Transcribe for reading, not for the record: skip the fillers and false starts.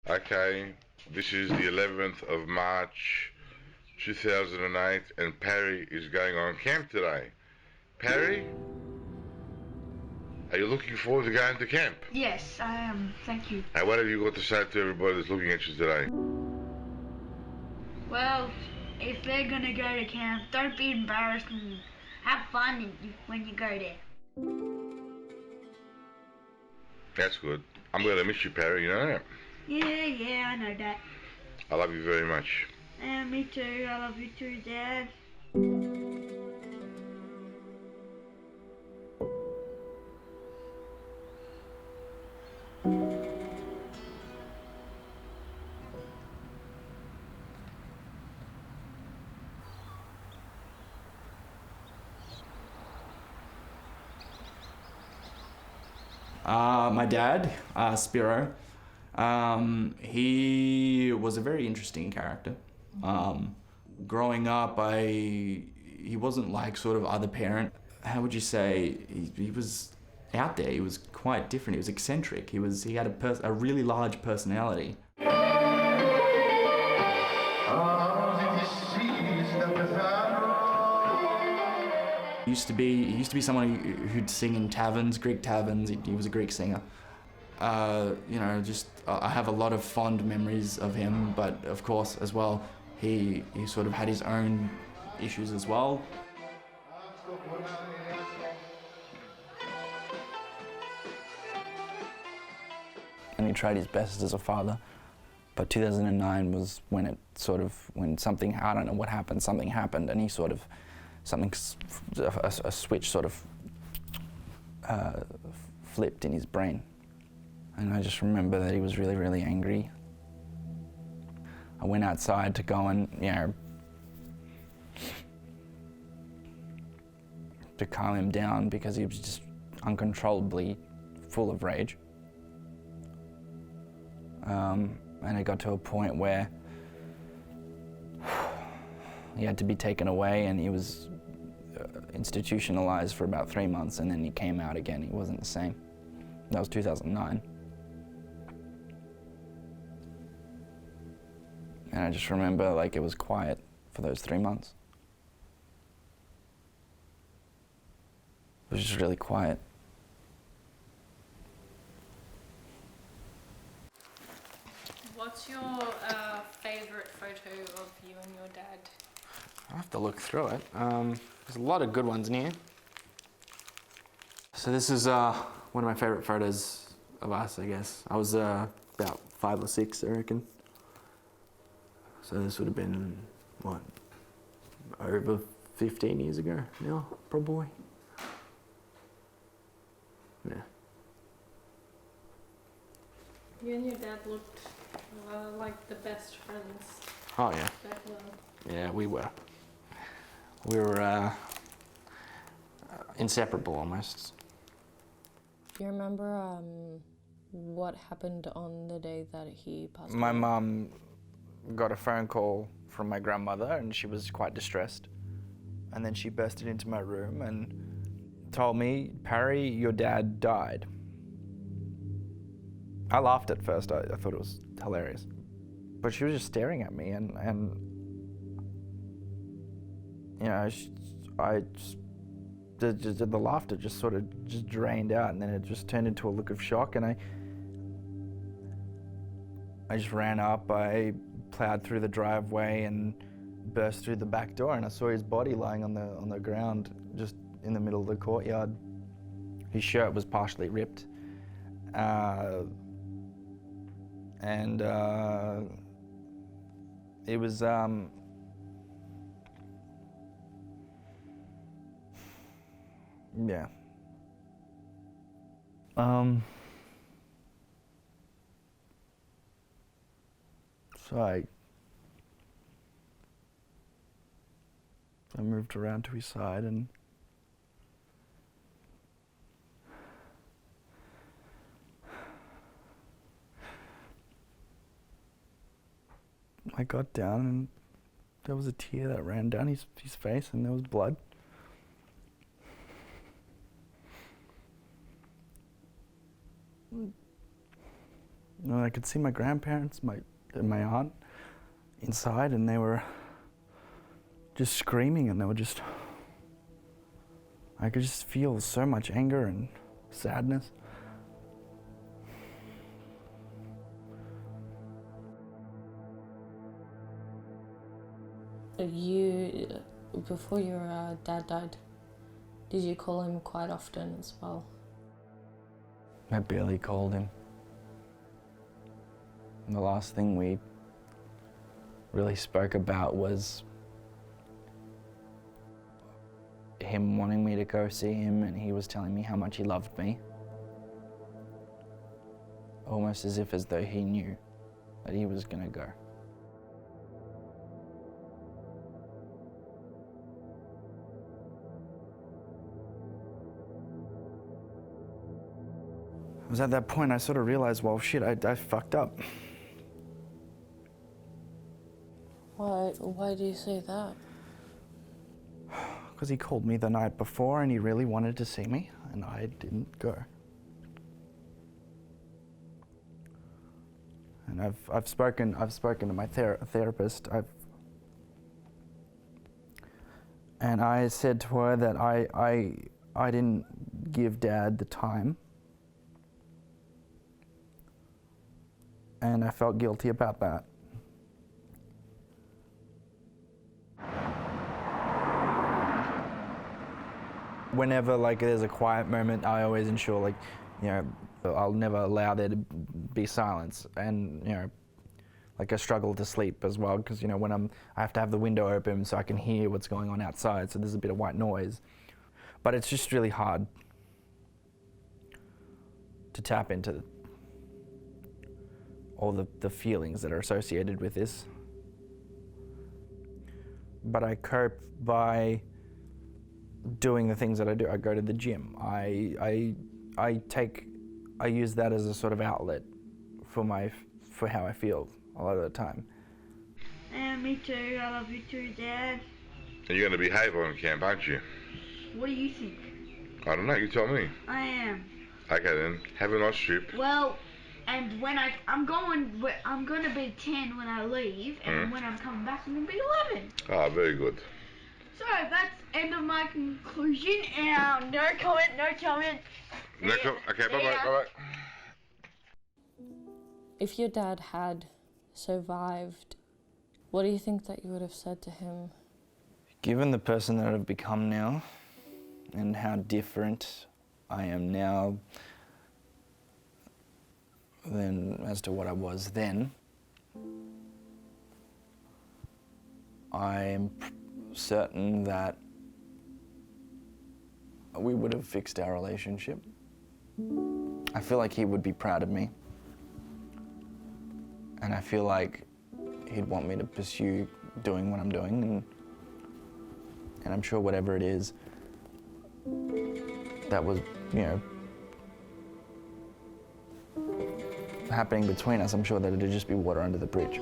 Okay, this is the 11th of March 2008 and Parry is going on camp today. Parry, are you looking forward to going to camp? Yes, I am. Thank you. And what have you got to say to everybody that's looking at you today? Well, if they're gonna go to camp, don't be embarrassed and have fun when you go there. That's good. I'm going to miss you, Parry, you know that? Yeah, I know that. I love you very much. And me too. I love you too, Dad. My dad, Spiro, he was a very interesting character. Growing up, he wasn't like sort of other parent. How would you say? He was out there. He was quite different. He was eccentric. He had a really large personality. He used to be someone who'd sing in taverns, Greek taverns. He was a Greek singer. I have a lot of fond memories of him, but of course, as well, he sort of had his own issues as well. And he tried his best as a father, but 2009 was when something, I don't know what happened, something happened, and a switch sort of flipped in his brain. And I just remember that he was really, really angry. I went outside to go and, to calm him down because he was just uncontrollably full of rage. And it got to a point where he had to be taken away, and he was institutionalized for about 3 months, and then he came out again. He wasn't the same. That was 2009. And I just remember like it was quiet for those 3 months. It was just really quiet. What's your favourite photo of you and your dad? I'll have to look through it. There's a lot of good ones in here. So this is one of my favourite photos of us, I guess. I was about 5 or 6, I reckon. So this would have been, what, over 15 years ago now, probably. Yeah. You and your dad looked like the best friends. Oh yeah. Back then. Yeah, we were. We were inseparable almost. Do you remember what happened on the day that he passed away? My mum got a phone call from my grandmother, and she was quite distressed. And then she bursted into my room and told me, "Parry, your dad died." I laughed at first. I thought it was hilarious. But she was just staring at me, and the laughter just sort of just drained out, and then it just turned into a look of shock, and I just ran up. I plowed through the driveway and burst through the back door, and I saw his body lying on the ground just in the middle of the courtyard. His shirt was partially ripped. It was yeah. So I moved around to his side, and I got down, and there was a tear that ran down his face, and there was blood. And I could see my grandparents, and my aunt inside, and they were just screaming, and they were just, I could just feel so much anger and sadness. Before your dad died, did you call him quite often as well? I barely called him. And the last thing we really spoke about was him wanting me to go see him, and he was telling me how much he loved me. Almost as though he knew that he was gonna go. It was at that point I sort of realized, well, shit, I fucked up. Why do you say that? Because he called me the night before and he really wanted to see me, and I didn't go. And I've spoken to my therapist. And I said to her that I didn't give Dad the time. And I felt guilty about that. Whenever there's a quiet moment, I always ensure I'll never allow there to be silence. And I struggle to sleep as well because when I have to have the window open so I can hear what's going on outside. So there's a bit of white noise, but it's just really hard to tap into all the feelings that are associated with this. But I cope by doing the things that I do. I go to the gym. I use that as a sort of outlet for how I feel a lot of the time. And me too. I love you too, Dad. And you're going to behave on camp, aren't you? What do you think? I don't know. You tell me. I am. Okay then. Have a nice trip. Well, and when I'm going to be 10 when I leave, and when I'm coming back, I'm going to be 11. Ah, very good. So that's end of my conclusion. And no comment. Okay, bye-bye. If your dad had survived, what do you think that you would have said to him? Given the person that I've become now, and how different I am now than as to what I was then, I'm certain that we would have fixed our relationship. I feel like he would be proud of me. And I feel like he'd want me to pursue doing what I'm doing, and I'm sure whatever it is that was, happening between us, I'm sure that it'd just be water under the bridge.